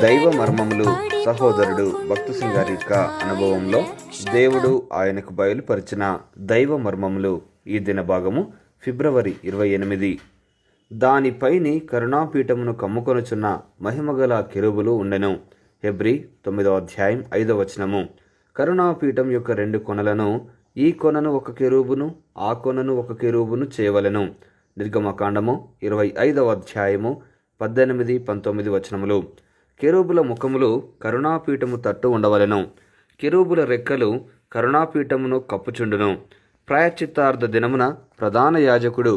దైవ మర్మములు సహోదరుడు భక్తు సింగ్ గారి యొక్క అనుభవంలో దేవుడు ఆయనకు బయలుపరిచిన దైవ మర్మములు ఈ దిన భాగము ఫిబ్రవరి 28. దానిపైని కరుణాపీఠమును కమ్ముకొనుచున్న మహిమగల కెరూబులు ఉండెను. హెబ్రీ 9:5. కరుణాపీఠం యొక్క 2 కొనలను, ఈ కొనను ఒక కెరూబును, ఆ కొనను ఒక కెరూబును చేయవలెను. నిర్గమకాండము 25:18-19 కెరూబుల ముఖములు కరుణాపీఠము తట్టు ఉండవలెను. కెరూబుల రెక్కలు కరుణాపీఠమును కప్పుచుండును. ప్రాయశ్చిత్తార్థ దినమున ప్రధాన యాజకుడు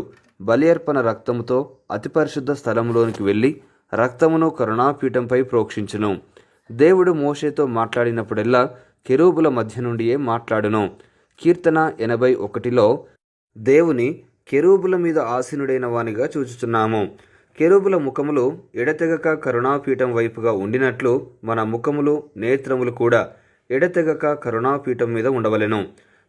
బలి అర్పణ రక్తముతో అతి పరిశుద్ధ స్థలములోనికి వెళ్ళి రక్తమును కరుణాపీఠంపై ప్రోక్షించును. దేవుడు మోషేతో మాట్లాడినప్పుడెల్లా కెరూబుల మధ్య నుండియే మాట్లాడును. కీర్తన 81లో దేవుని కెరూబుల మీద ఆసీనుడైన వానిగా చూచుచున్నాము. కెరూబుల ముఖములు ఎడతెగక కరుణాపీఠం వైపుగా ఉండినట్లు మన ముఖములు నేత్రములు కూడా ఎడతెగక కరుణాపీఠం మీద ఉండవలెను.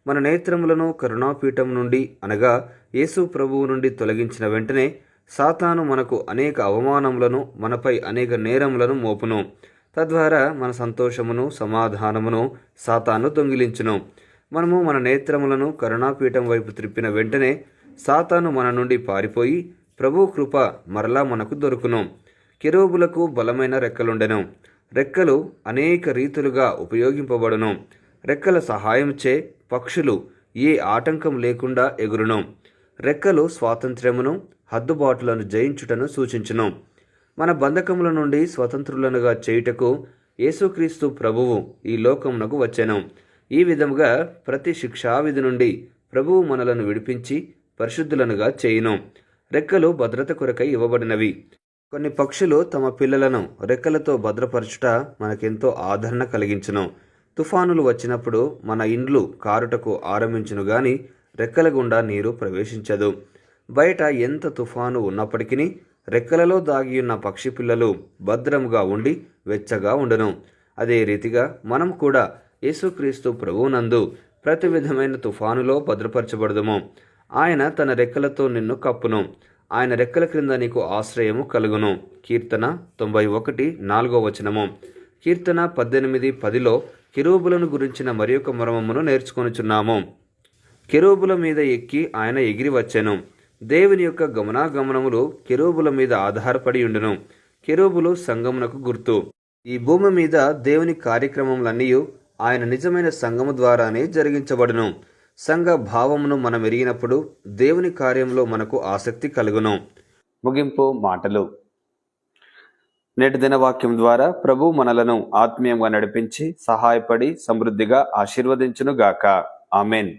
మన నేత్రములను కరుణాపీఠం నుండి అనగా యేసు ప్రభువు నుండి తొలగించిన వెంటనే సాతాను మనకు అనేక అవమానములను, మనపై అనేక నేరములను మోపును. తద్వారా మన సంతోషమును, సమాధానమును సాతాను దొంగిలించును. మనము మన నేత్రములను కరుణాపీఠం వైపు త్రిప్పిన వెంటనే సాతాను మన నుండి పారిపోయి ప్రభు కృప మరలా మనకు దొరుకును. కెరూబులకు బలమైన రెక్కలుండెను. రెక్కలు అనేక రీతులుగా ఉపయోగింపబడును. రెక్కల సహాయంచే పక్షులు ఏ ఆటంకం లేకుండా ఎగురును. రెక్కలు స్వాతంత్ర్యమును, హద్దుబాటులను జయించుటను సూచించును. మన బంధకముల నుండి స్వతంత్రులనుగా చేయుటకు యేసుక్రీస్తు ప్రభువు ఈ లోకమునకు వచ్చెను. ఈ విధముగా ప్రతి శిక్షావిధి నుండి ప్రభువు మనలను విడిపించి పరిశుద్ధులనుగా చేయును. రెక్కలు భద్రత కొరకై ఇవ్వబడినవి. కొన్ని పక్షులు తమ పిల్లలను రెక్కలతో భద్రపరచుట మనకెంతో ఆదరణ కలిగించును. తుఫానులు వచ్చినప్పుడు మన ఇండ్లు కారుటకు ఆరంభించును గాని రెక్కల గుండా నీరు ప్రవేశించదు. బయట ఎంత తుఫాను ఉన్నప్పటికీ రెక్కలలో దాగియున్న పక్షి పిల్లలు భద్రముగా ఉండి వెచ్చగా ఉండును. అదే రీతిగా మనం కూడా యేసుక్రీస్తు ప్రభువునందు ప్రతి విధమైన తుఫానులో భద్రపరచబడదుము. ఆయన తన రెక్కలతో నిన్ను కప్పును. ఆయన రెక్కల క్రింద నీకు ఆశ్రయము కలుగును. కీర్తన 91:4. కీర్తన 18:10లో కెరూబులను గురించిన మరి ఒక మర్మమును నేర్చుకొనుచున్నాము. కెరూబుల మీద ఎక్కి ఆయన ఎగిరి వచ్చెను. దేవుని యొక్క గమనాగమనములు కెరూబుల మీద ఆధారపడి ఉండును. కెరూబులు సంఘమునకు గుర్తు. ఈ భూమి మీద దేవుని కార్యక్రమములన్నీ ఆయన నిజమైన సంఘము ద్వారానే జరిగించబడును. సంఘ భావమును మనం ఎరిగినప్పుడు దేవుని కార్యంలో మనకు ఆసక్తి కలుగును. ముగింపు మాటలు. నేటి దినవాక్యం ద్వారా ప్రభు మనలను ఆత్మీయంగా నడిపించి సహాయపడి సమృద్ధిగా ఆశీర్వదించునుగాక. ఆమెన్.